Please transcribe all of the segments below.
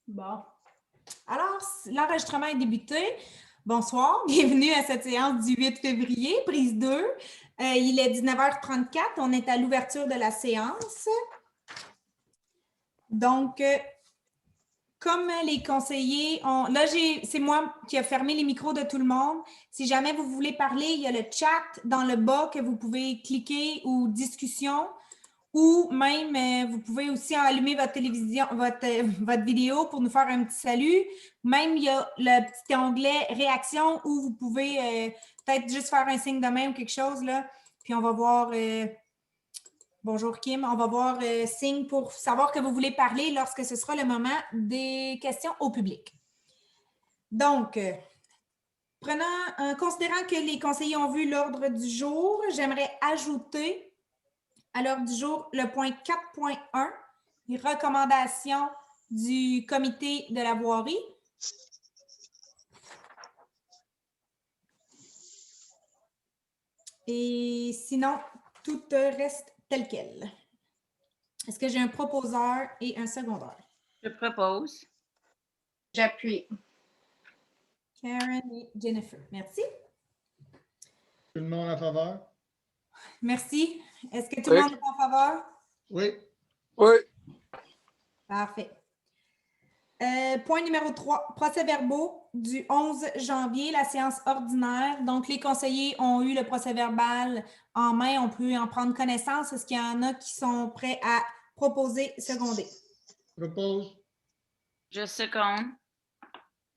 Bon. Alors, l'enregistrement est débuté. Bonsoir, bienvenue à cette séance du 8 février, prise 2. Il est 19h34, on est à l'ouverture de la séance. Donc, comme les conseillers ont... Là, c'est moi qui ai fermé les micros de tout le monde. Si jamais vous voulez parler, il y a le chat dans le bas que vous pouvez cliquer ou discussion. Ou même, vous pouvez aussi allumer votre télévision, votre vidéo pour nous faire un petit salut. Même, il y a le petit onglet réaction où vous pouvez peut-être juste faire un signe de main ou quelque chose, là. Puis on va voir, bonjour Kim, on va voir signe pour savoir que vous voulez parler lorsque ce sera le moment des questions au public. Donc, considérant que les conseillers ont vu l'ordre du jour, j'aimerais ajouter à l'ordre du jour, le point 4.1, les recommandations du comité de la voirie. Et sinon, tout reste tel quel. Est-ce que j'ai un proposeur et un secondaire? Je propose. J'appuie. Karen et Jennifer. Merci. Tout le monde en faveur? Merci. Est-ce que tout le monde est en faveur? Oui. Oui. Parfait. Point numéro 3, procès-verbaux du 11 janvier, la séance ordinaire. Donc, les conseillers ont eu le procès-verbal en main, on peut en prendre connaissance. Est-ce qu'il y en a qui sont prêts à proposer, seconder? Propose. Je seconde.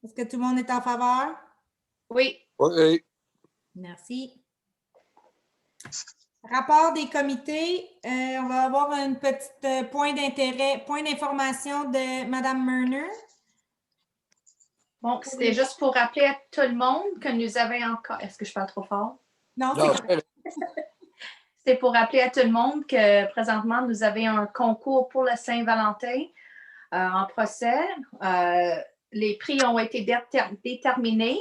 Est-ce que tout le monde est en faveur? Oui. Oui. Merci. Rapport des comités, on va avoir un petit point d'intérêt, point d'information de Mme Murner. Bon, c'était juste pour rappeler à tout le monde que nous avons encore... Est-ce que je parle trop fort? Non, c'est correct. C'était pour rappeler à tout le monde que présentement, nous avons un concours pour le Saint-Valentin en procès. Les prix ont été déterminés.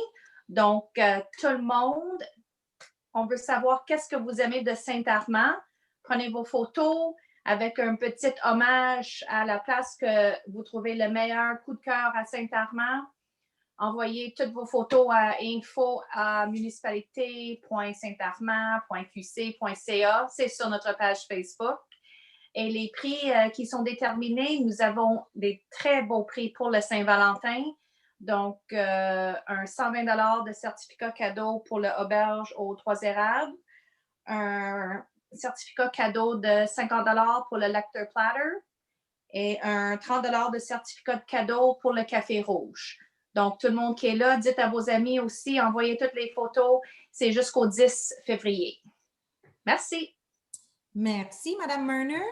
Donc, tout le monde, on veut savoir qu'est-ce que vous aimez de Saint-Armand. Prenez vos photos avec un petit hommage à la place que vous trouvez le meilleur coup de cœur à Saint-Armand. Envoyez toutes vos photos à info@municipalité.saintarmand.qc.ca. C'est sur notre page Facebook. Et les prix qui sont déterminés, nous avons des très beaux prix pour le Saint-Valentin. Donc, un 120 $ de certificat cadeau pour le auberge aux Trois Érables, un certificat cadeau de 50 $ pour le Lecter Platter et un 30 $ de certificat de cadeau pour le Café Rouge. Donc, tout le monde qui est là, dites à vos amis aussi, envoyez toutes les photos. C'est jusqu'au 10 février. Merci. Merci, Mme Murner.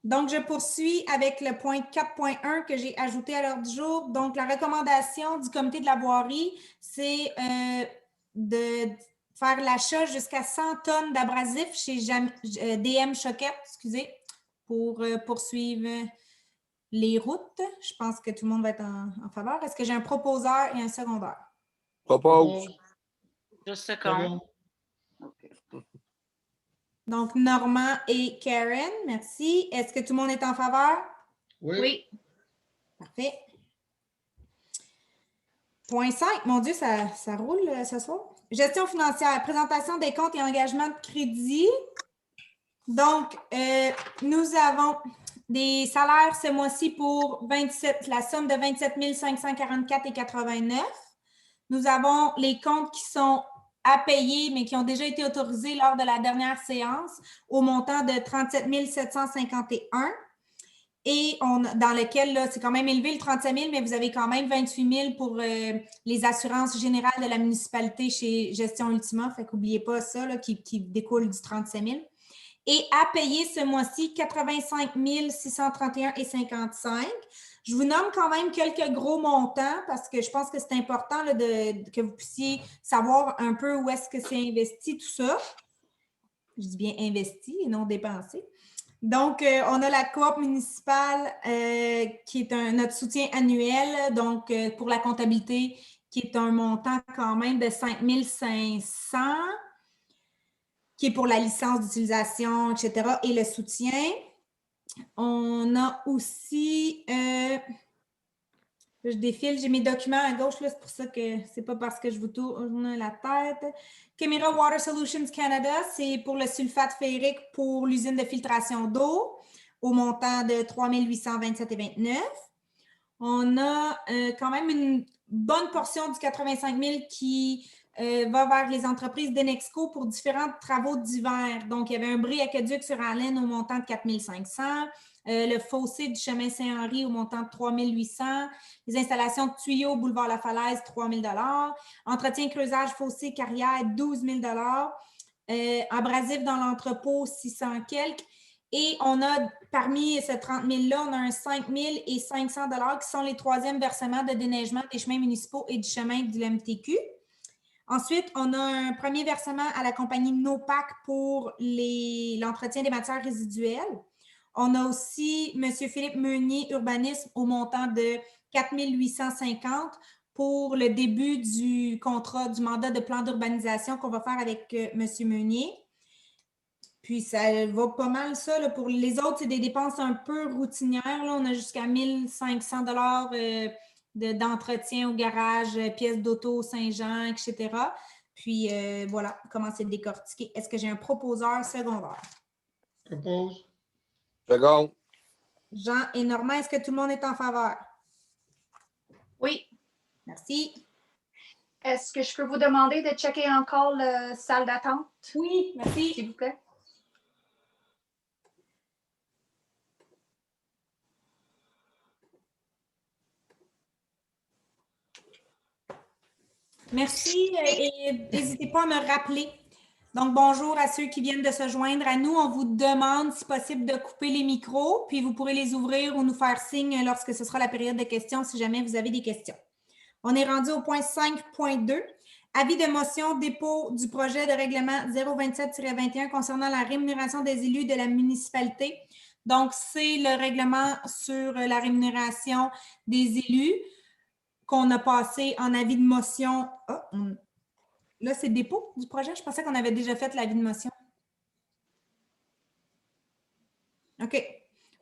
Donc, je poursuis avec le point 4.1 que j'ai ajouté à l'ordre du jour. Donc, la recommandation du comité de la voirie, c'est de faire l'achat jusqu'à 100 tonnes d'abrasifs chez DM Choquette, pour poursuivre les routes. Je pense que tout le monde va être en faveur. Est-ce que j'ai un proposeur et un secondaire? Propose. Je seconde. Okay. Donc, Normand et Karen, merci. Est-ce que tout le monde est en faveur? Oui. Oui. Parfait. Point 5, mon Dieu, ça roule ce soir. Gestion financière, présentation des comptes et engagements de crédit. Donc, nous avons des salaires ce mois-ci pour la somme de 27 544,89 $. Nous avons les comptes qui sont à payer, mais qui ont déjà été autorisés lors de la dernière séance au montant de 37 751 $. Et dans lequel, c'est quand même élevé le 35 000, mais vous avez quand même 28 000 pour les assurances générales de la municipalité chez Gestion Ultima. Fait qu'oubliez pas ça, là, qui découle du 35 000. Et à payer ce mois-ci, 85 631,55 $. Je vous nomme quand même quelques gros montants parce que je pense que c'est important là, que vous puissiez savoir un peu où est-ce que c'est investi tout ça. Je dis bien investi et non dépensé. Donc, on a la coop municipale qui est notre soutien annuel, donc pour la comptabilité, qui est un montant quand même de 5 500, qui est pour la licence d'utilisation, etc., et le soutien. On a aussi Je défile, j'ai mes documents à gauche, là, c'est pour ça que c'est pas parce que je vous tourne la tête. Chemira Water Solutions Canada, c'est pour le sulfate ferrique pour l'usine de filtration d'eau au montant de 3 827,29. On a quand même une bonne portion du 85 000 qui va vers les entreprises d'Enexco pour différents travaux d'hiver. Donc, il y avait un bris aqueduc sur Allen au montant de 4 500, le fossé du chemin Saint-Henri au montant de 3 800, les installations de tuyaux au boulevard La Falaise, 3 000 entretien creusage fossé carrière, 12 000 abrasif dans l'entrepôt, 600 quelques. Et on a, parmi ces 30 000-là, on a un 5 000 et 500 qui sont les troisièmes versements de déneigement des chemins municipaux et du chemin de l'MTQ. Ensuite, on a un premier versement à la compagnie NOPAC pour l'entretien des matières résiduelles. On a aussi M. Philippe Meunier, urbanisme, au montant de 4 850 pour le début du contrat, du mandat de plan d'urbanisation qu'on va faire avec M. Meunier. Puis, ça va pas mal, ça. Là. Pour les autres, c'est des dépenses un peu routinières. Là. On a jusqu'à 1 500 d'entretien au garage, pièces d'auto Saint-Jean, etc. Puis, voilà comment c'est décortiqué. Est-ce que j'ai un proposeur secondaire? Propose. Second. Jean et Normand, est-ce que tout le monde est en faveur? Oui. Merci. Est-ce que je peux vous demander de checker encore la salle d'attente, Oui, merci. s'il vous plaît? Merci et n'hésitez pas à me rappeler. Donc, bonjour à ceux qui viennent de se joindre à nous. On vous demande, si possible, de couper les micros, puis vous pourrez les ouvrir ou nous faire signe lorsque ce sera la période de questions, si jamais vous avez des questions. On est rendu au point 5.2. Avis de motion, dépôt du projet de règlement 027-21 concernant la rémunération des élus de la municipalité. Donc, c'est le règlement sur la rémunération des élus qu'on a passé en avis de motion. Là, c'est dépôt du projet. Je pensais qu'on avait déjà fait l'avis de motion. OK.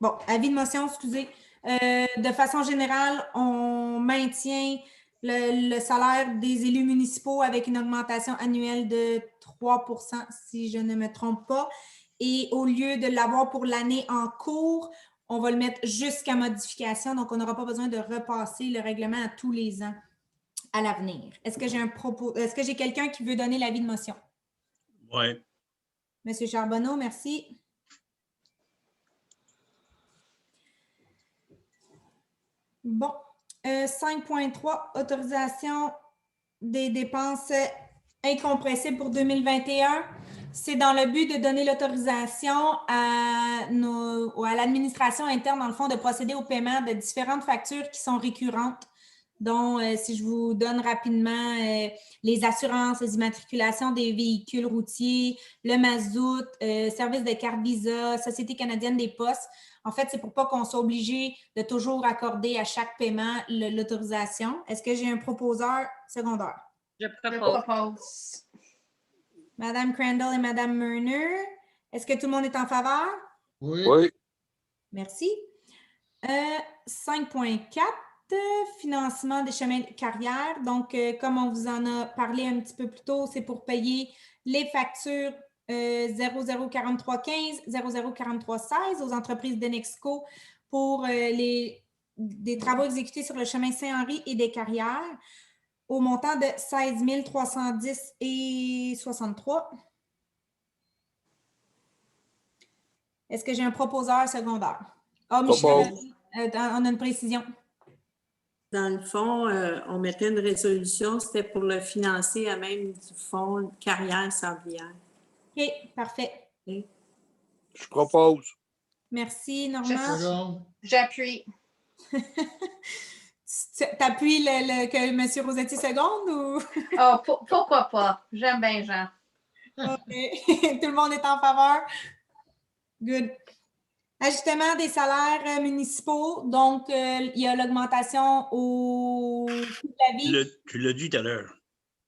Bon, avis de motion, excusez. De façon générale, on maintient le salaire des élus municipaux avec une augmentation annuelle de 3 % si je ne me trompe pas. Et au lieu de l'avoir pour l'année en cours, on va le mettre jusqu'à modification. Donc, on n'aura pas besoin de repasser le règlement à tous les ans à l'avenir. Est-ce que j'ai quelqu'un qui veut donner l'avis de motion? Oui. Monsieur Charbonneau, merci. Bon. 5.3, autorisation des dépenses incompressibles pour 2021. C'est dans le but de donner l'autorisation à l'administration interne, dans le fond, de procéder au paiement de différentes factures qui sont récurrentes, dont, si je vous donne rapidement, les assurances, les immatriculations des véhicules routiers, le mazout, service de carte Visa, Société canadienne des postes. En fait, c'est pour pas qu'on soit obligé de toujours accorder à chaque paiement l'autorisation. Est-ce que j'ai un proposeur secondaire? Je Je propose. propose. Madame Crandall et Madame Murner, est-ce que tout le monde est en faveur? Oui. Oui. Merci. 5.4, financement des chemins de carrière. Donc, comme on vous en a parlé un petit peu plus tôt, c'est pour payer les factures 004315, 004316 aux entreprises d'Enexco pour des travaux exécutés sur le chemin Saint-Henri et des carrières au montant de 16 310 et 63. Est-ce que j'ai un proposeur secondaire? Ah, Michel, on a une précision. Dans le fond, on mettait une résolution, c'était pour le financer à même du fonds carrière sablière. OK, parfait. Okay. Je propose. Merci, Normand. Second. J'appuie. Tu appuies que M. Rosetti seconde ou? Oh, pourquoi pas? J'aime bien Jean. OK. Tout le monde est en faveur? Good. Ajustement des salaires municipaux. Donc, il y a l'augmentation au coût de la vie. Tu l'as dit tout à l'heure.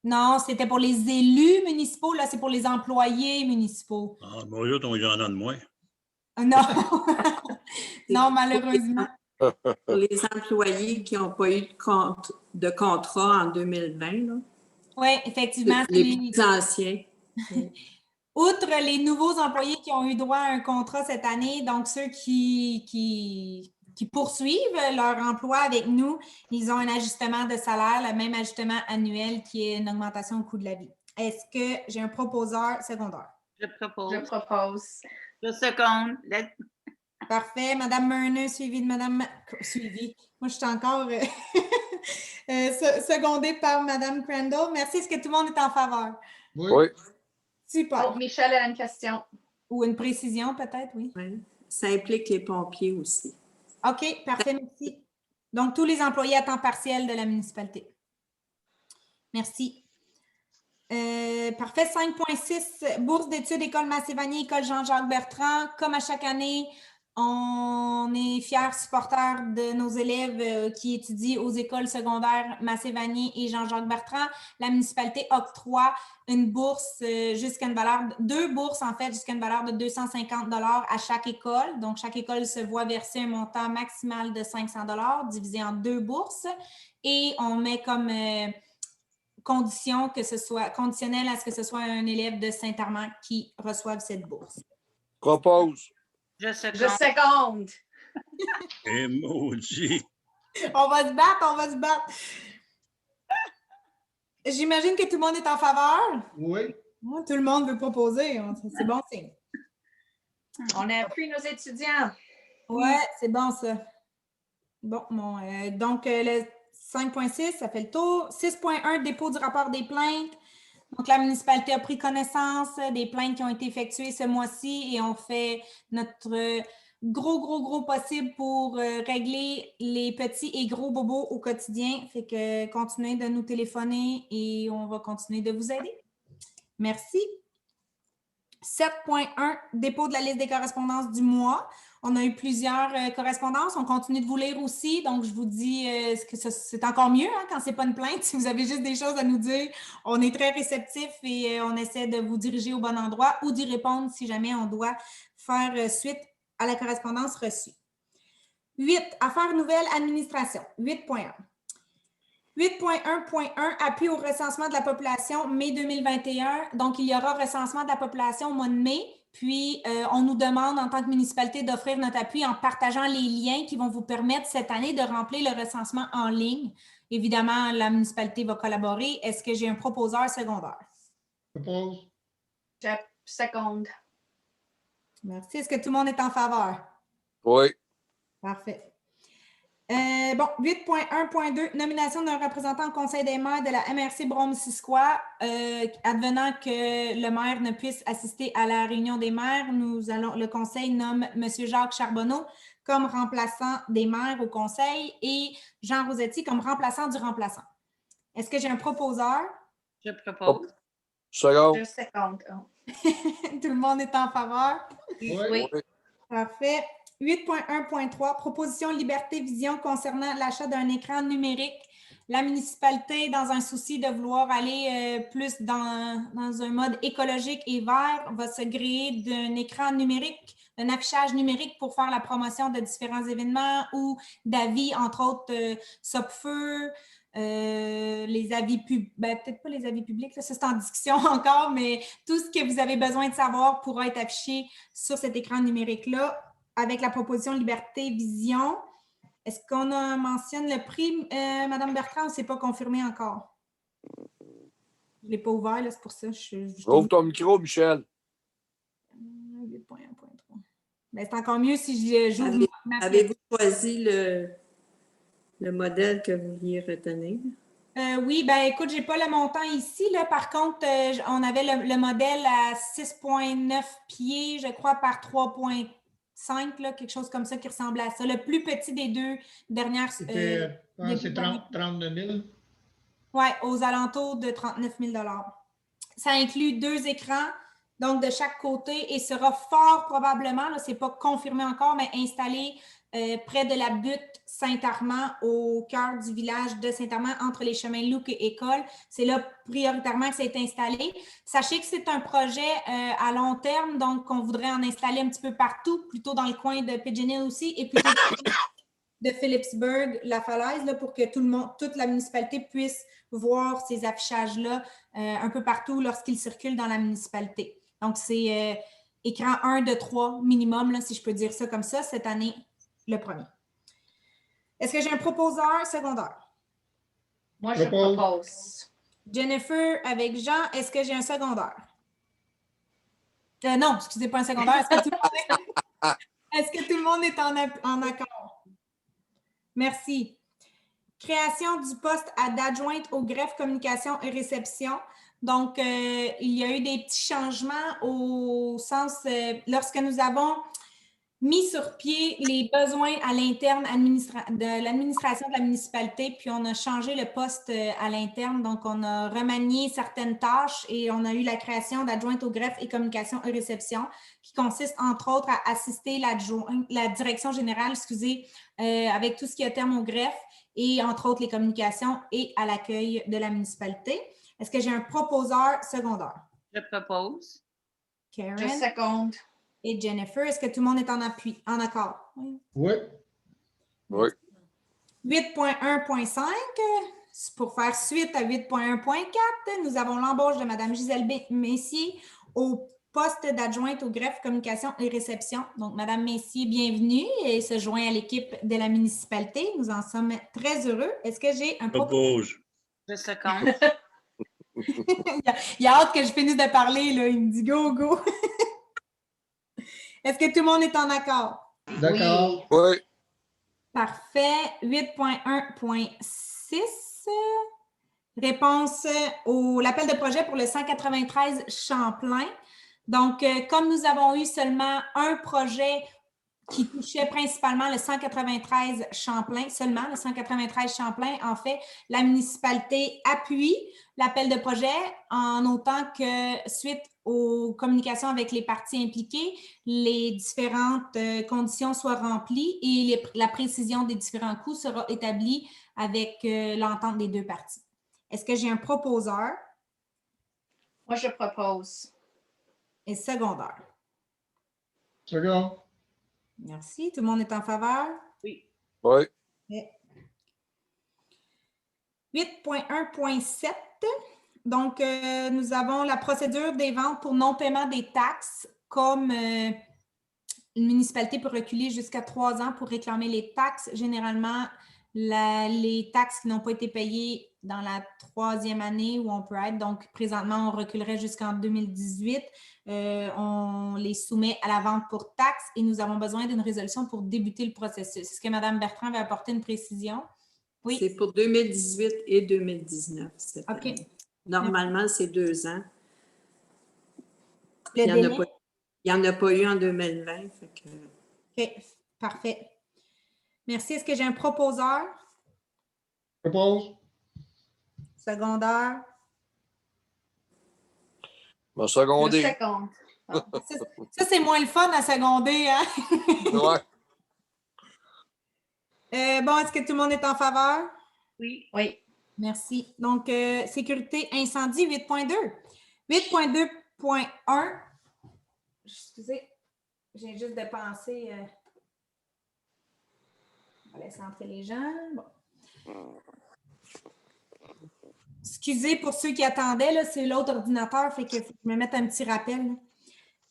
Non, c'était pour les élus municipaux. Là, c'est pour les employés municipaux. Ah, bon, eux autres, on en a de moins. Non. Non, malheureusement. Pour les employés qui n'ont pas eu de contrat en 2020, là. Oui, effectivement. Les plus anciens. Outre les nouveaux employés qui ont eu droit à un contrat cette année, donc ceux qui poursuivent leur emploi avec nous, ils ont un ajustement de salaire, le même ajustement annuel qui est une augmentation au coût de la vie. Est-ce que j'ai un proposeur secondaire? Je propose. Je propose. Je seconde. Parfait. Madame Murneux, suivie de Madame... Suivie. Moi, je suis encore secondée par Madame Crandall. Merci. Est-ce que tout le monde est en faveur? Oui. Oui. Super. Oh, Michel a une question. Ou une précision, peut-être, oui. Ouais. Ça implique les pompiers aussi. OK, parfait, merci. Donc, tous les employés à temps partiel de la municipalité. Merci. Parfait, 5.6, bourse d'études École Massé-Vanier, École Jean-Jacques Bertrand. Comme à chaque année, on est fiers supporters de nos élèves qui étudient aux écoles secondaires Massé-Vanier et Jean-Jacques Bertrand. La municipalité octroie une bourse jusqu'à une valeur, 2 bourses en fait, jusqu'à une valeur de 250 $ à chaque école. Donc, chaque école se voit verser un montant maximal de 500 $ divisé en 2 bourses. Et on met comme condition que ce soit conditionnel à ce que ce soit un élève de Saint-Armand qui reçoive cette bourse. Propose. Je Je seconde. seconde. Et maudit. On va se battre, on va se battre. J'imagine que tout le monde est en faveur. Oui. Moi, tout le monde veut proposer. C'est bon signe. On appuie nos étudiants. Ouais, c'est bon ça. Bon, donc le 5.6, ça fait le tour. 6.1, dépôt du rapport des plaintes. Donc, la municipalité a pris connaissance des plaintes qui ont été effectuées ce mois-ci et on fait notre gros possible pour régler les petits et gros bobos au quotidien. Fait que continuez de nous téléphoner et on va continuer de vous aider. Merci. 7.1, dépôt de la liste des correspondances du mois. On a eu plusieurs correspondances. On continue de vous lire aussi. Donc, je vous dis que c'est encore mieux quand ce n'est pas une plainte. Si vous avez juste des choses à nous dire, on est très réceptifs et on essaie de vous diriger au bon endroit ou d'y répondre si jamais on doit faire suite à la correspondance reçue. 8, affaires nouvelles administration. 8.1. 8.1.1, appui au recensement de la population mai 2021. Donc, il y aura recensement de la population au mois de mai. Puis, on nous demande en tant que municipalité d'offrir notre appui en partageant les liens qui vont vous permettre cette année de remplir le recensement en ligne. Évidemment, la municipalité va collaborer. Est-ce que j'ai un proposeur secondaire? Propose. Je seconde. Merci. Est-ce que tout le monde est en faveur? Oui. Parfait. Bon, 8.1.2, nomination d'un représentant au Conseil des maires de la MRC Brome-Missisquoi. Advenant que le maire ne puisse assister à la réunion des maires, le Conseil nomme M. Jacques Charbonneau comme remplaçant des maires au Conseil et Jean Rosetti comme remplaçant du remplaçant. Est-ce que j'ai un proposeur? Je propose. Seconde. Je seconde. Tout le monde est en faveur? Oui. Oui. Parfait. 8.1.3, proposition Liberté Vision concernant l'achat d'un écran numérique. La municipalité, dans un souci de vouloir aller plus dans un mode écologique et vert, va se gréer d'un écran numérique, d'un affichage numérique pour faire la promotion de différents événements ou d'avis, entre autres Sopfeu, les avis publics, peut-être pas les avis publics, là, ça c'est en discussion encore, mais tout ce que vous avez besoin de savoir pourra être affiché sur cet écran numérique-là. Avec la proposition Liberté Vision, est-ce qu'on mentionne le prix, Mme Bertrand, ou c'est pas confirmé encore? Je ne l'ai pas ouvert, c'est pour ça. Ouvre ton micro, Michel. 8.1.3. C'est encore mieux si j'ouvre ma Avez-vous choisi le modèle que vous vouliez retenir? oui, écoute, je n'ai pas le montant ici. Là. Par contre, on avait le modèle à 6.9 pieds, je crois, par 3.5, quelque chose comme ça qui ressemble à ça. Le plus petit des deux dernières... C'est 39 000. Oui, aux alentours de 39 000 $. Ça inclut 2 écrans, donc de chaque côté, et sera fort probablement, ce n'est pas confirmé encore, mais installé près de la butte Saint-Armand, au cœur du village de Saint-Armand, entre les chemins Luc et École. C'est là prioritairement que ça a été installé. Sachez que c'est un projet à long terme, donc on voudrait en installer un petit peu partout, plutôt dans le coin de Pigeon Hill aussi, et plutôt de Phillipsburg, la falaise, là, pour que tout le monde, toute la municipalité puisse voir ces affichages-là un peu partout lorsqu'ils circulent dans la municipalité. Donc, c'est écran 1 de 3 minimum, là, si je peux dire ça comme ça, cette année, le premier. Est-ce que j'ai un proposeur secondaire? Moi, je Propose. propose. Jennifer avec Jean, est-ce que j'ai un secondaire? Non, excusez, pas un secondaire. Est-ce que tout le monde est en accord? Merci. Création du poste d'adjointe au greffe, communication et réception. Donc, il y a eu des petits changements au sens, lorsque nous avons mis sur pied les besoins à l'interne de l'administration de la municipalité, puis on a changé le poste à l'interne. Donc, on a remanié certaines tâches et on a eu la création d'adjointe au greffe et communication et réception, qui consiste, entre autres, à assister la direction générale, avec tout ce qui est terme au greffe et, entre autres, les communications et à l'accueil de la municipalité. Est-ce que j'ai un proposeur secondaire? Je propose. Karen Je seconde. et Jennifer, est-ce que tout le monde est en accord? Oui. Oui. Oui. 8.1.5, pour faire suite à 8.1.4, nous avons l'embauche de Mme Gisèle Messier au poste d'adjointe au greffe, communication et réception. Donc, Mme Messier, bienvenue et se joint à l'équipe de la municipalité. Nous en sommes très heureux. Est-ce que j'ai un Propose. Je seconde. Il a hâte que je finisse de parler, là. Il me dit go, go. Est-ce que tout le monde est en accord? D'accord. Oui. Parfait. 8.1.6. Réponse l'appel de projet pour le 193 Champlain. Donc, comme nous avons eu seulement un projet qui touchait principalement le 193 Champlain, seulement le 193 Champlain, en fait, la municipalité appuie l'appel de projet en autant que, suite aux communications avec les parties impliquées, les différentes conditions soient remplies et la précision des différents coûts sera établie avec l'entente des deux parties. Est-ce que j'ai un proposeur? Moi, je propose. Et secondaire. Second. Merci. Tout le monde est en faveur? Oui. Oui. 8.1.7. Donc, nous avons la procédure des ventes pour non-paiement des taxes. Comme une municipalité peut reculer jusqu'à 3 ans pour réclamer les taxes. Généralement, les taxes qui n'ont pas été payées dans la 3e année où on peut être. Donc, présentement, on reculerait jusqu'en 2018. On les soumet à la vente pour taxes et nous avons besoin d'une résolution pour débuter le processus. Est-ce que Mme Bertrand va apporter une précision? Oui. C'est pour 2018 et 2019. OK. Année. Normalement, c'est 2 ans. Le Il délai? n'y en a pas eu en 2020. Fait que... OK. Parfait. Merci. Est-ce que j'ai un proposeur? Propose. Secondaire? Ma Je secondé. seconde. Ça, c'est moins le fun à seconder, hein? Ouais. Bon, est-ce que tout le monde est en faveur? Oui. Oui. Merci. Donc, sécurité incendie 8.2. 8.2.1. Excusez, j'ai juste de penser. On va laisser entrer les gens. Bon. Excusez pour ceux qui attendaient, là, c'est l'autre ordinateur, fait que faut que je me mette un petit rappel.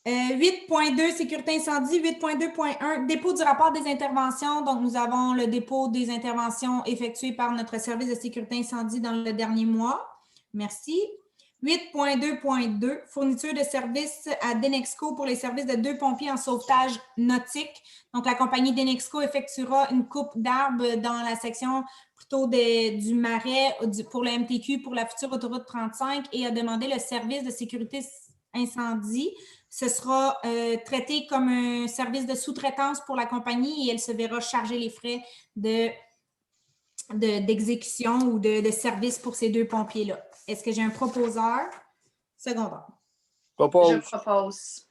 8.2, sécurité incendie. 8.2.1, dépôt du rapport des interventions. Donc, nous avons le dépôt des interventions effectuées par notre service de sécurité incendie dans le dernier mois. Merci. 8.2.2, fourniture de services à Denexco pour les services de 2 pompiers en sauvetage nautique. Donc, la compagnie Denexco effectuera une coupe d'arbres dans la section plutôt du marais pour le MTQ pour la future autoroute 35 et a demandé le service de sécurité incendie. Ce sera traité comme un service de sous-traitance pour la compagnie et elle se verra charger les frais d'exécution ou de service pour ces 2 pompiers-là. Est-ce que j'ai un proposeur? Secondaire. Propose. Je propose.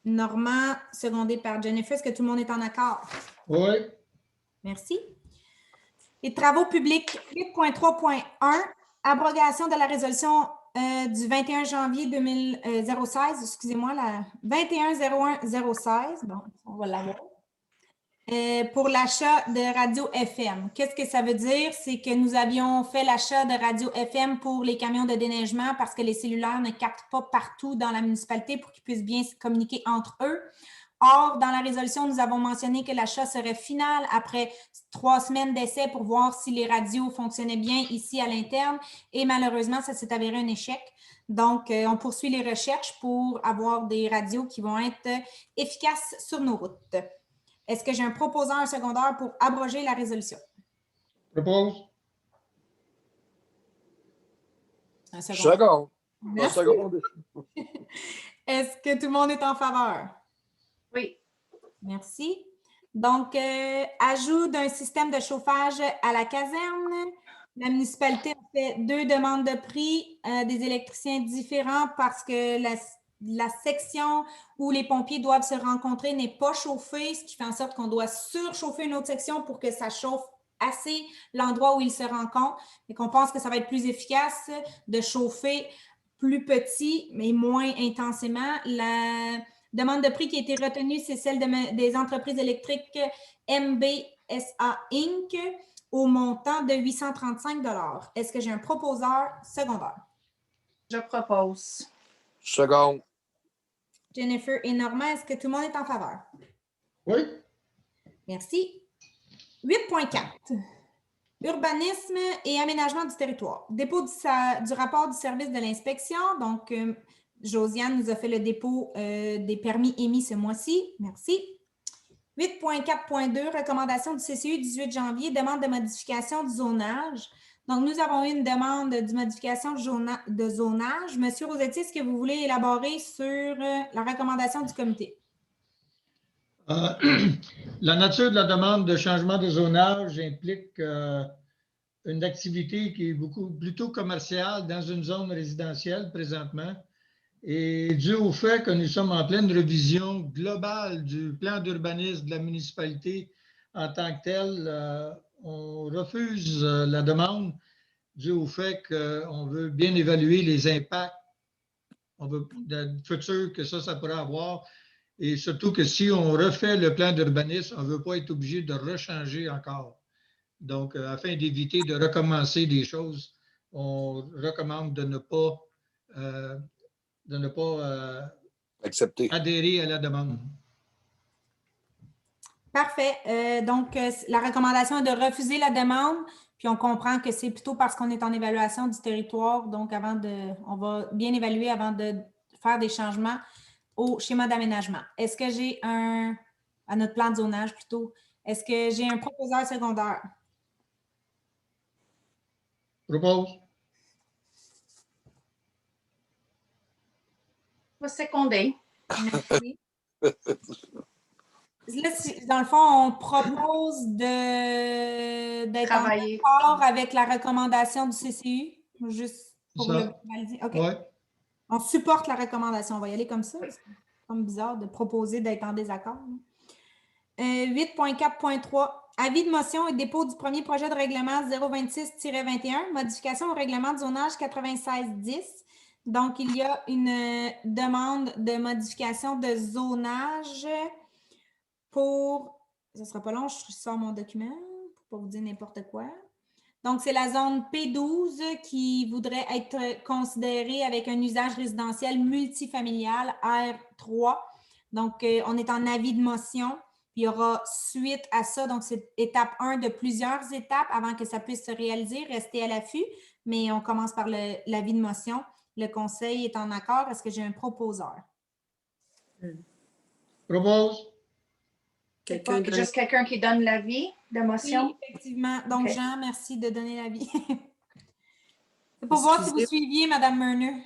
Normand, secondé par Jennifer. Est-ce que tout le monde est en accord? Oui. Merci. Les travaux publics 8.3.1, abrogation de la résolution du 21 janvier 2016, excusez-moi, la 21-01-016. Bon, on va l'avoir. pour l'achat de radio FM. Qu'est-ce que ça veut dire? C'est que nous avions fait l'achat de radio FM pour les camions de déneigement parce que les cellulaires ne captent pas partout dans la municipalité pour qu'ils puissent bien se communiquer entre eux. Or, dans la résolution, nous avons mentionné que l'achat serait final après 3 semaines d'essai pour voir si les radios fonctionnaient bien ici à l'interne. Et malheureusement, ça s'est avéré un échec. Donc, on poursuit les recherches pour avoir des radios qui vont être efficaces sur nos routes. Est-ce que j'ai un proposant, un secondaire pour abroger la résolution? Propose. Un secondaire. Second. Merci. Second. Est-ce que tout le monde est en faveur? Oui. Merci. Donc, ajout d'un système de chauffage à la caserne. La municipalité a fait 2 demandes de prix des électriciens différents parce que la section où les pompiers doivent se rencontrer n'est pas chauffée, ce qui fait en sorte qu'on doit surchauffer une autre section pour que ça chauffe assez l'endroit où ils se rencontrent. Et qu'on pense que ça va être plus efficace de chauffer plus petit, mais moins intensément. La demande de prix qui a été retenue, c'est celle des entreprises électriques MBSA Inc. au montant de 835 $. Est-ce que j'ai un proposeur secondaire? Je propose. Second. Jennifer et Normand, est-ce que tout le monde est en faveur? Oui. Merci. 8.4. Urbanisme et aménagement du territoire. Dépôt du rapport du service de l'inspection. Donc, Josiane nous a fait le dépôt des permis émis ce mois-ci. Merci. 8.4.2, recommandation du CCU 18 janvier, demande de modification du zonage. Donc, nous avons eu une demande de modification de zonage. Monsieur Rosetti, est-ce que vous voulez élaborer sur la recommandation du comité? La nature de la demande de changement de zonage implique une activité qui est plutôt commerciale dans une zone résidentielle présentement. Et dû au fait que nous sommes en pleine révision globale du plan d'urbanisme de la municipalité en tant que tel, on refuse la demande dû au fait qu'on veut bien évaluer les impacts futurs que ça pourrait avoir. Et surtout que si on refait le plan d'urbanisme, on ne veut pas être obligé de rechanger encore. Donc, afin d'éviter de recommencer des choses, on recommande de ne pas Accepté. adhérer à la demande. Parfait. Donc, la recommandation est de refuser la demande, puis on comprend que c'est plutôt parce qu'on est en évaluation du territoire. Donc, on va bien évaluer avant de faire des changements au schéma d'aménagement. Est-ce que j'ai à notre plan de zonage plutôt, est-ce que j'ai un proposeur secondaire? Propose. Je vais seconder. Merci. Là, dans le fond, on propose d'être en Travailler. accord avec la recommandation du CCU, juste pour Ça. le valider. OK. Oui. On supporte la recommandation. On va y aller comme ça. C'est comme bizarre de proposer d'être en désaccord. 8.4.3. Avis de motion et dépôt du premier projet de règlement 026-21, modification au règlement de zonage 96-10. Donc, il y a une demande de modification de zonage pour... Ça ne sera pas long, je sors mon document pour pas vous dire n'importe quoi. Donc, c'est la zone P12 qui voudrait être considérée avec un usage résidentiel multifamilial R3. Donc, on est en avis de motion. Puis, il y aura suite à ça. Donc, c'est étape 1 de plusieurs étapes avant que ça puisse se réaliser. Restez à l'affût. Mais on commence par l'avis de motion. Le conseil est en accord. Est-ce que j'ai un proposeur? Propose. Juste quelqu'un qui donne l'avis de motion. Oui, effectivement. Donc, OK. Jean, merci de donner l'avis. C'est pour voir si vous suiviez, Mme Murneux.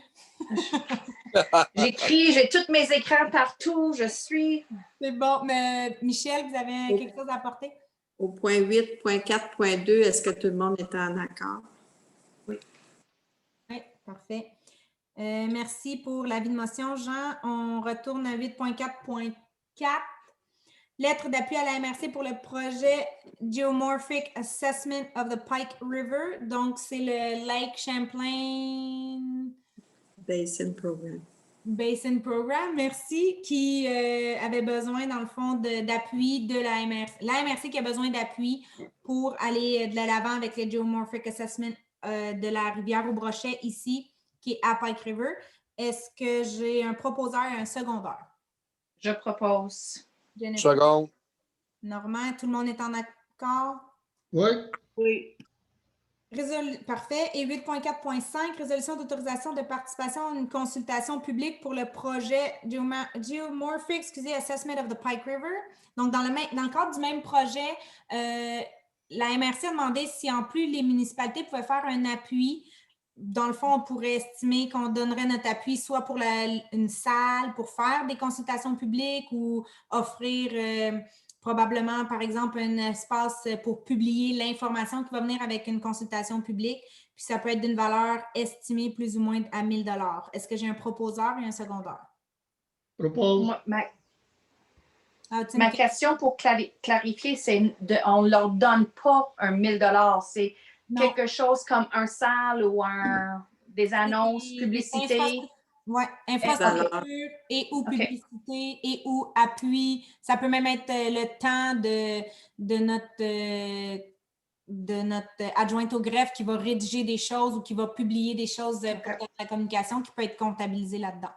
J'écris, j'ai tous mes écrans partout, je suis. C'est bon. Mais Michel, vous avez quelque chose à apporter? Au point 8.4.2, est-ce que tout le monde est en accord? Oui, parfait. Merci pour l'avis de motion, Jean. On retourne à 8.4.4. Lettre d'appui à la MRC pour le projet Geomorphic Assessment of the Pike River. Donc, c'est le Lake Champlain Basin Program. Basin Program, merci, qui avait besoin, dans le fond, d'appui de la MRC. La MRC qui a besoin d'appui pour aller de l'avant avec le Geomorphic Assessment de la rivière au Brochet ici, qui est à Pike River. Est-ce que j'ai un proposeur et un secondaire? Je propose. Jennifer? Second. Normand, tout le monde est en accord? Oui, Oui. Parfait. Et 8.4.5, résolution d'autorisation de participation à une consultation publique pour le projet Geomorphic Assessment of the Pike River. Donc, dans le cadre du même projet, la MRC a demandé si en plus les municipalités pouvaient faire un appui. Dans le fond, on pourrait estimer qu'on donnerait notre appui soit pour une salle pour faire des consultations publiques ou offrir probablement, par exemple, un espace pour publier l'information qui va venir avec une consultation publique. Puis ça peut être d'une valeur estimée plus ou moins à 1 000 $. Est-ce que j'ai un proposeur et un secondaire? propose. Ma question pour clarifier, c'est on ne leur donne pas un 1 000 $. C'est quelque chose comme un salle ou des annonces, publicité. Oui, infrastructure et ou publicité et ou appui. Ça peut même être le temps de notre adjointe au greffe qui va rédiger des choses ou qui va publier des choses pour la communication qui peut être comptabilisé là-dedans.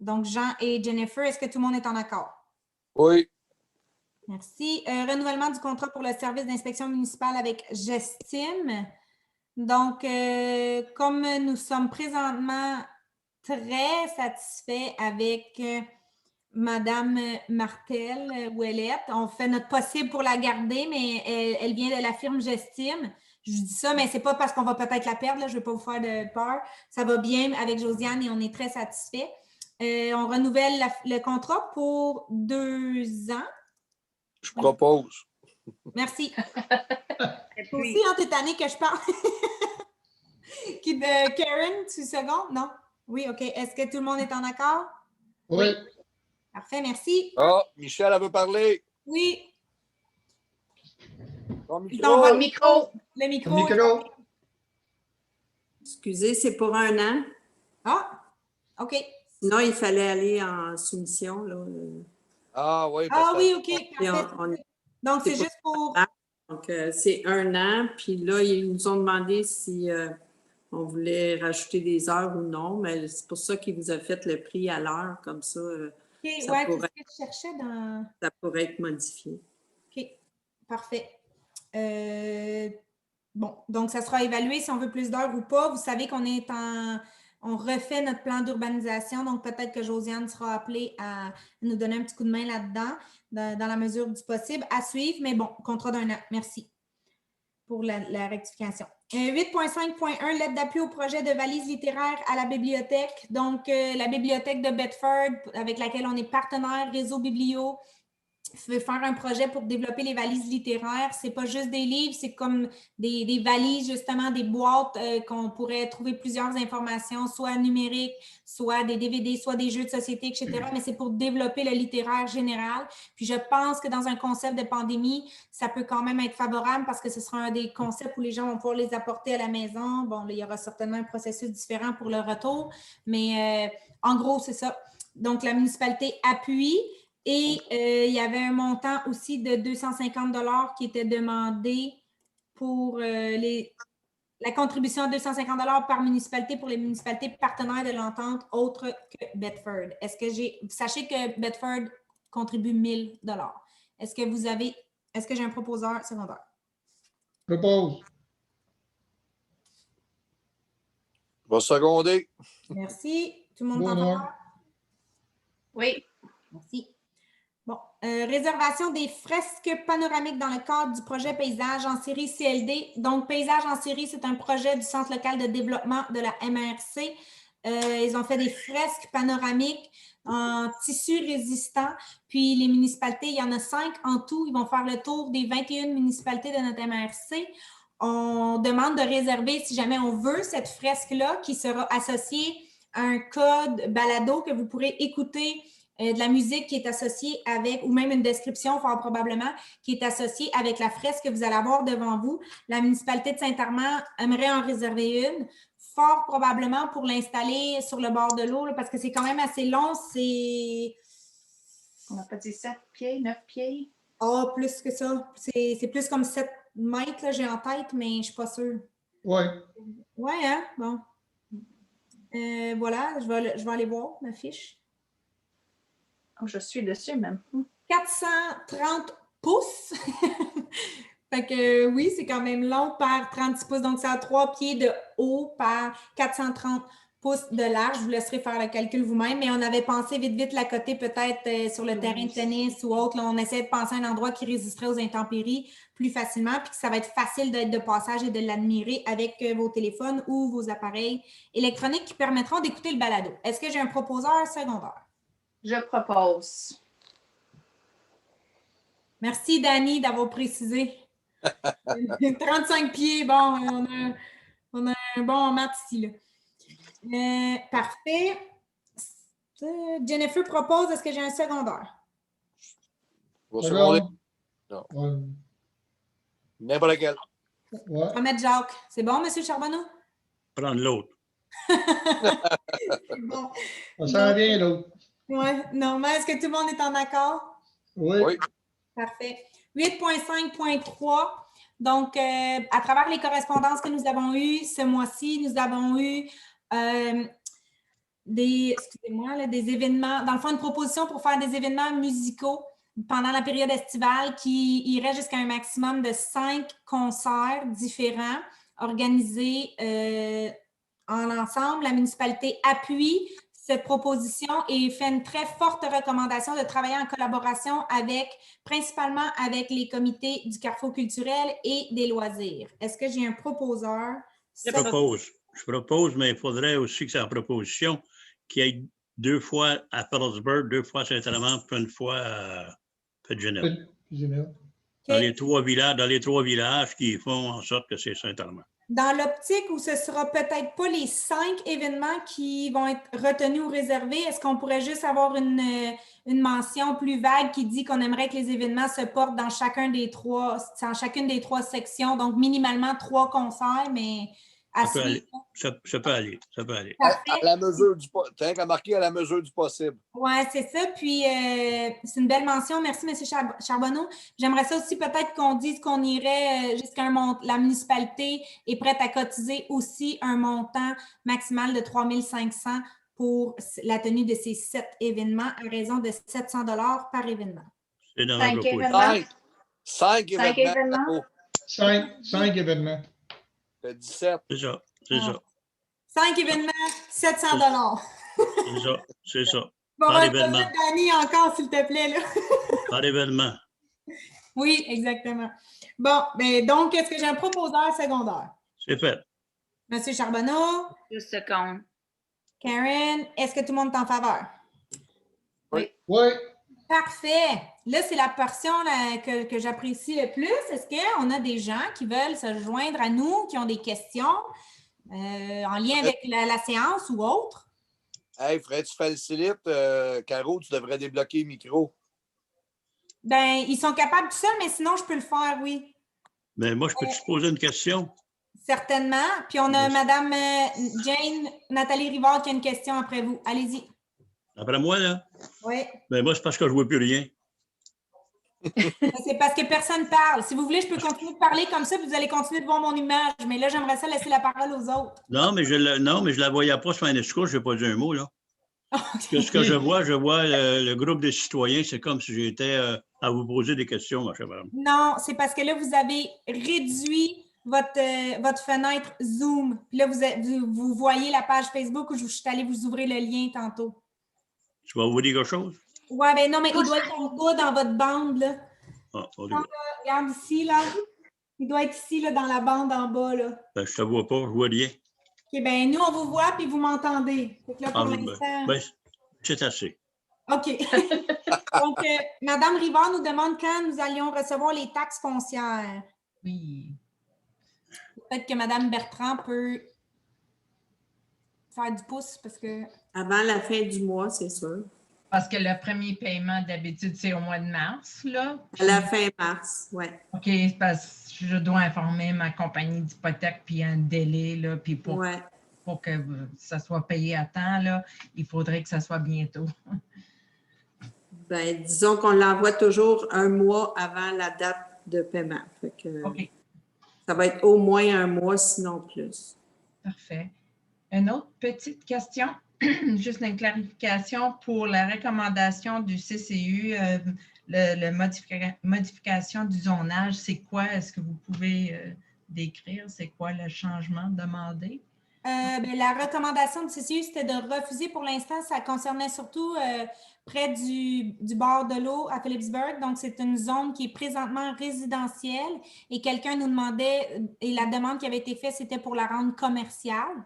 Donc, Jean et Jennifer, est-ce que tout le monde est en accord? Oui. Merci. Renouvellement du contrat pour le service d'inspection municipale avec Gestim. Donc, comme nous sommes présentement très satisfaits avec Madame Martel Ouellette, on fait notre possible pour la garder, mais elle vient de la firme Gestim. Je dis ça, mais c'est pas parce qu'on va peut-être la perdre, là, je ne vais pas vous faire de peur. Ça va bien avec Josiane et on est très satisfaits. On renouvelle le contrat pour 2 ans. Je propose. Merci. C'est aussi en cette année que je parle. Karen, tu secondes? Non? Oui, OK. Est-ce que tout le monde est en accord? Oui. Parfait, merci. Ah, Michel, elle veut parler. Oui. Ton Le micro. micro. Excusez, c'est pour 1 an. Ah, OK. Sinon, il fallait aller en soumission. Là. Ah oui. Ah oui, OK. Et Parfait. Donc, c'est juste pour... Donc, c'est 1 an. Puis là, ils nous ont demandé si on voulait rajouter des heures ou non. Mais c'est pour ça qu'ils vous ont fait le prix à l'heure. Comme ça, OK, ça, ouais, pourrait, c'est ce que je cherchais dans... ça pourrait être modifié. OK, parfait. Bon, donc ça sera évalué si on veut plus d'heures ou pas. Vous savez qu'on est on refait notre plan d'urbanisation, donc peut-être que Josiane sera appelée à nous donner un petit coup de main là-dedans, dans la mesure du possible, à suivre. Mais bon, contrat d'1 an. Merci pour la rectification. 8.5.1, lettre d'appui au projet de valise littéraire à la bibliothèque. Donc, la bibliothèque de Bedford, avec laquelle on est partenaire, Réseau Biblio, veut faire un projet pour développer les valises littéraires. Ce n'est pas juste des livres, c'est comme des valises, justement, des boîtes qu'on pourrait trouver plusieurs informations, soit numériques, soit des DVD, soit des jeux de société, etc. Mais c'est pour développer le littéraire général. Puis je pense que dans un concept de pandémie, ça peut quand même être favorable parce que ce sera un des concepts où les gens vont pouvoir les apporter à la maison. Bon, là, il y aura certainement un processus différent pour le retour, mais en gros, c'est ça. Donc, la municipalité appuie. Et il y avait un montant aussi de 250 $ qui était demandé pour la contribution à 250 $ par municipalité pour les municipalités partenaires de l'entente autres que Bedford. Sachez que Bedford contribue 1 000 $. Est-ce que j'ai un proposeur secondaire? Propose. Je vais seconder. Merci. Tout le monde Bon, t'entend? non. Oui. Merci. Bon, réservation des fresques panoramiques dans le cadre du projet Paysage en série CLD. Donc, Paysage en série, c'est un projet du Centre local de développement de la MRC. Ils ont fait des fresques panoramiques en tissu résistant. Puis, les municipalités, il y en a 5 en tout. Ils vont faire le tour des 21 municipalités de notre MRC. On demande de réserver, si jamais on veut, cette fresque-là qui sera associée à un code balado que vous pourrez écouter de la musique qui est associée avec, ou même une description fort probablement, qui est associée avec la fresque que vous allez avoir devant vous. La municipalité de Saint-Armand aimerait en réserver une. fort probablement pour l'installer sur le bord de l'eau, là, parce que c'est quand même assez long. C'est On n'a pas dit 7 pieds, 9 pieds? plus que ça. C'est plus comme 7 mètres, là, j'ai en tête, mais je ne suis pas sûre. Oui. Ouais, hein? Bon. Voilà, je vais aller voir ma fiche. Oh, je suis dessus même. 430 pouces. Fait que oui, c'est quand même long par 36 pouces. Donc, c'est à 3 pieds de haut par 430 pouces de large. Je vous laisserai faire le calcul vous-même, mais on avait pensé vite l'accoter peut-être sur le terrain de tennis ou autre. Là, on essaie de penser à un endroit qui résisterait aux intempéries plus facilement, puis que ça va être facile d'être de passage et de l'admirer avec vos téléphones ou vos appareils électroniques qui permettront d'écouter le balado. Est-ce que j'ai un proposeur secondaire? Je propose. Merci, Dani, d'avoir précisé. 35 pieds, bon, on a un bon maths ici. Là. Parfait. Jennifer propose, est-ce que j'ai un secondaire? Au secondaire, Non. Non. Ouais. n'importe quel. Ouais. On va mettre Jacques. C'est bon, M. Charbonneau? Prendre l'autre. Bon. Ça sent bien l'autre. Oui, normalement, est-ce que tout le monde est en accord? Oui. Oui. Parfait. 8.5.3. Donc, à travers les correspondances que nous avons eues ce mois-ci, nous avons eu des événements, dans le fond, une proposition pour faire des événements musicaux pendant la période estivale qui irait jusqu'à un maximum de 5 concerts différents organisés en ensemble. La municipalité appuie cette proposition et fait une très forte recommandation de travailler en collaboration principalement avec les comités du Carrefour culturel et des loisirs. Est-ce que j'ai un proposeur? Je propose, mais il faudrait aussi que c'est en proposition qu'il y ait 2 fois à Phillipsburg, 2 fois à Saint-Amand, puis 1 fois à Genève. Dans les 3 villages qui font en sorte que c'est Saint-Amand. Dans l'optique où ce ne sera peut-être pas les 5 événements qui vont être retenus ou réservés, est-ce qu'on pourrait juste avoir une mention plus vague qui dit qu'on aimerait que les événements se portent dans chacune des 3 sections, donc minimalement 3 concerts, mais Ça peut aller. À la mesure du possible. Tu as qu'à marquer à la mesure du possible. Oui, c'est ça. Puis, c'est une belle mention. Merci, M. Charbonneau. J'aimerais ça aussi peut-être qu'on dise qu'on irait jusqu'à un montant. La municipalité est prête à cotiser aussi un montant maximal de 3 500 pour la tenue de ces 7 événements à raison de 700 $ par événement. C'est dans 5 la événements. 5 événements. 5 événements. Ça fait 17. C'est ça. 5 événements, 700 $. C'est ça. Bon, Par événement. Dani, encore, s'il te plaît. Là. Par événement. Oui, exactement. Bon, ben donc, est-ce que j'ai un proposeur secondaire? C'est fait. Monsieur Charbonneau? 10 secondes. Karen, est-ce que tout le monde est en faveur? Oui. Oui. Parfait. Là, c'est la portion là, que j'apprécie le plus. Est-ce qu'on a des gens qui veulent se joindre à nous, qui ont des questions en lien avec la séance ou autre? Hey, Fred, tu facilites. Caro, tu devrais débloquer le micro. Ben, ils sont capables tout seuls, mais sinon, je peux le faire, oui. Mais moi, je peux te poser une question? Certainement. Puis on a Mme Jane Nathalie Rivard qui a une question après vous. Allez-y. Après moi, là? Oui. Ben moi, c'est parce que je ne vois plus rien. C'est parce que personne parle. Si vous voulez, je peux continuer de parler comme ça, puis vous allez continuer de voir mon image. Mais là, j'aimerais ça laisser la parole aux autres. Non, mais je ne la voyais pas sur un discours, je n'ai pas dit un mot, là. Ce que je vois le groupe des citoyens, c'est comme si j'étais à vous poser des questions, ma chère madame. Non, c'est parce que là, vous avez réduit votre fenêtre Zoom. Puis là, vous voyez la page Facebook où je suis allée vous ouvrir le lien tantôt. Tu vas vous dire quelque chose? Ouais, ben non, mais il doit être en bas dans votre bande, là. Ah, Regarde ici, là. Il doit être ici, là, dans la bande en bas, là. Ben, je ne te vois pas, je vois rien. OK, ben nous, on vous voit, puis vous m'entendez. Fait que là, pour l'instant... Ben, c'est assez. OK. Donc, Mme Rivard nous demande quand nous allions recevoir les taxes foncières. Oui. Peut-être que Mme Bertrand peut faire du pouce, parce que... Avant la fin du mois, c'est sûr. Parce que le premier paiement, d'habitude, c'est au mois de mars, là. À la fin mars, oui. OK, parce que je dois informer ma compagnie d'hypothèque, puis un délai, là, puis pour... Ouais. pour que ça soit payé à temps, là, il faudrait que ça soit bientôt. Ben, disons qu'on l'envoie toujours un mois avant la date de paiement. Fait que, OK, ça va être au moins un mois, sinon plus. parfait. Une autre petite question, juste une clarification pour la recommandation du CCU, le modification du zonage, c'est quoi? Est-ce que vous pouvez décrire? C'est quoi le changement demandé? La recommandation du CCU, c'était de refuser pour l'instant. Ça concernait surtout près du bord de l'eau à Phillipsburg. Donc, c'est une zone qui est présentement résidentielle et quelqu'un nous demandait, et la demande qui avait été faite, c'était pour la rendre commerciale.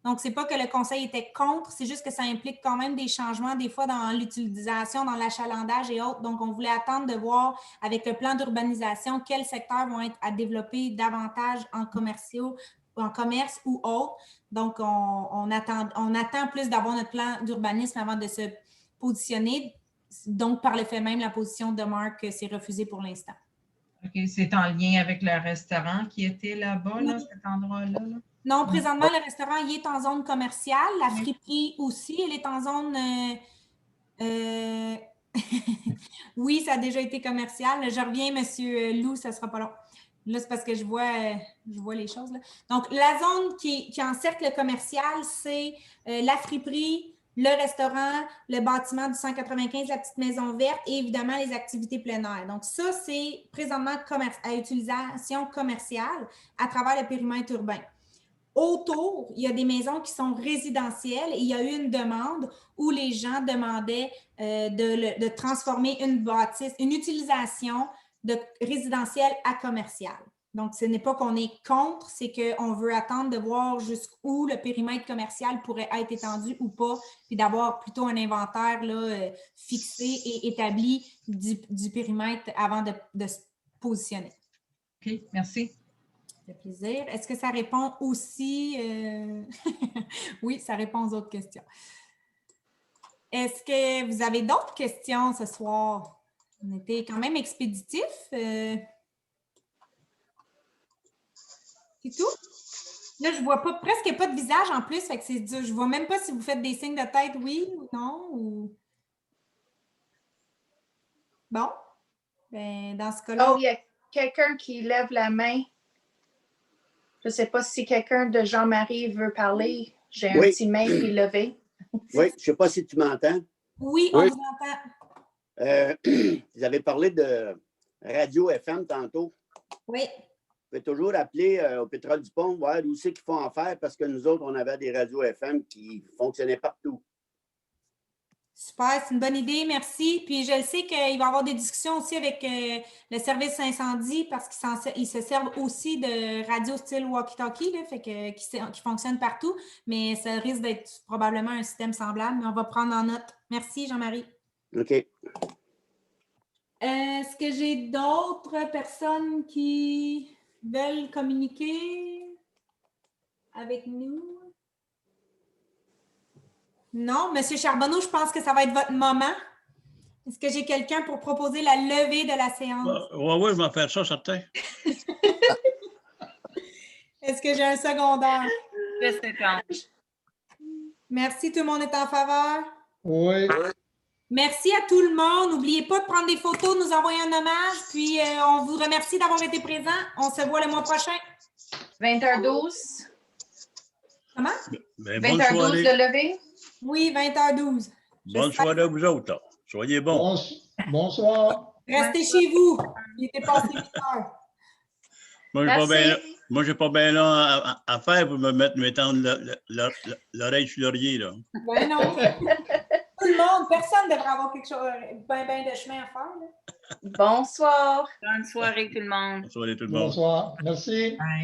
Donc, c'est pas que le conseil était contre, c'est juste que ça implique quand même des changements, des fois dans l'utilisation, dans l'achalandage et autres. Donc, on voulait attendre de voir avec le plan d'urbanisation quels secteurs vont être à développer davantage en commerciaux, en commerce ou autre. Donc, on attend plus d'avoir notre plan d'urbanisme avant de se positionner. Donc, par le fait même, la position demeure que c'est refusé pour l'instant. OK, c'est en lien avec le restaurant qui était là-bas, là, cet endroit-là? Là? Non, présentement, le restaurant, il est en zone commerciale. La friperie aussi, elle est en zone... oui, ça a déjà été commercial. Je reviens, M. Lou, ça ne sera pas long. Là, c'est parce que je vois les choses. Là. Donc, la zone qui encercle le commercial, c'est la friperie, le restaurant, le bâtiment du 195, la petite maison verte et évidemment les activités plein air. Donc, ça, c'est présentement à utilisation commerciale à travers le périmètre urbain. Autour, il y a des maisons qui sont résidentielles et il y a eu une demande où les gens demandaient de transformer une bâtisse, une utilisation de résidentiel à commercial. Donc, ce n'est pas qu'on est contre, c'est qu'on veut attendre de voir jusqu'où le périmètre commercial pourrait être étendu ou pas, puis d'avoir plutôt un inventaire là, fixé et établi du périmètre avant de se positionner. OK, merci. Ça fait plaisir. Est-ce que ça répond aussi? Oui, ça répond aux autres questions. Est-ce que vous avez d'autres questions ce soir? On était quand même expéditif. C'est tout? Là, je ne vois presque pas de visage en plus, fait que c'est dur. Je ne vois même pas si vous faites des signes de tête, oui ou non. Ou... Bon. Ben, dans ce cas-là. Oh, il y a quelqu'un qui lève la main. Je ne sais pas si quelqu'un de Jean-Marie veut parler. J'ai un petit main qui est levé. Oui, je ne sais pas si tu m'entends. Oui, on vous entend. Vous avez parlé de radio FM tantôt. Oui. Vous pouvez toujours appeler au Pétrole du Pont, voir où c'est qu'il faut en faire, parce que nous autres, on avait des radios FM qui fonctionnaient partout. Super, c'est une bonne idée, merci. Puis je le sais qu'il va y avoir des discussions aussi avec le service incendie parce qu'ils se servent aussi de radio style walkie-talkie, qui fonctionne partout, mais ça risque d'être probablement un système semblable, mais on va prendre en note. Merci, Jean-Marie. OK. Est-ce que j'ai d'autres personnes qui veulent communiquer avec nous? Non, M. Charbonneau, je pense que ça va être votre moment. Est-ce que j'ai quelqu'un pour proposer la levée de la séance? Oui, je vais faire ça, certain. Est-ce que j'ai un secondaire? Je seconde. Merci, tout le monde est en faveur? Oui. Merci à tout le monde. N'oubliez pas de prendre des photos, nous envoyer un hommage, puis on vous remercie d'avoir été présents. On se voit le mois prochain. 20h12. Comment? Ben, 20h12 de lever? Oui, 20h12. Bonne soirée à vous autres. Là. Soyez bons. Bonsoir. Restez chez vous. Il était passé 8 heures. Moi, je n'ai pas bien long à faire pour m'étendre l'oreille sur l'oreiller. Ben non. Tout le monde, personne ne devrait avoir quelque chose, ben de chemin à faire. Là. Bonsoir. Bonne soirée tout le monde. Bonne soirée tout le monde. Bonsoir. Merci. Bye.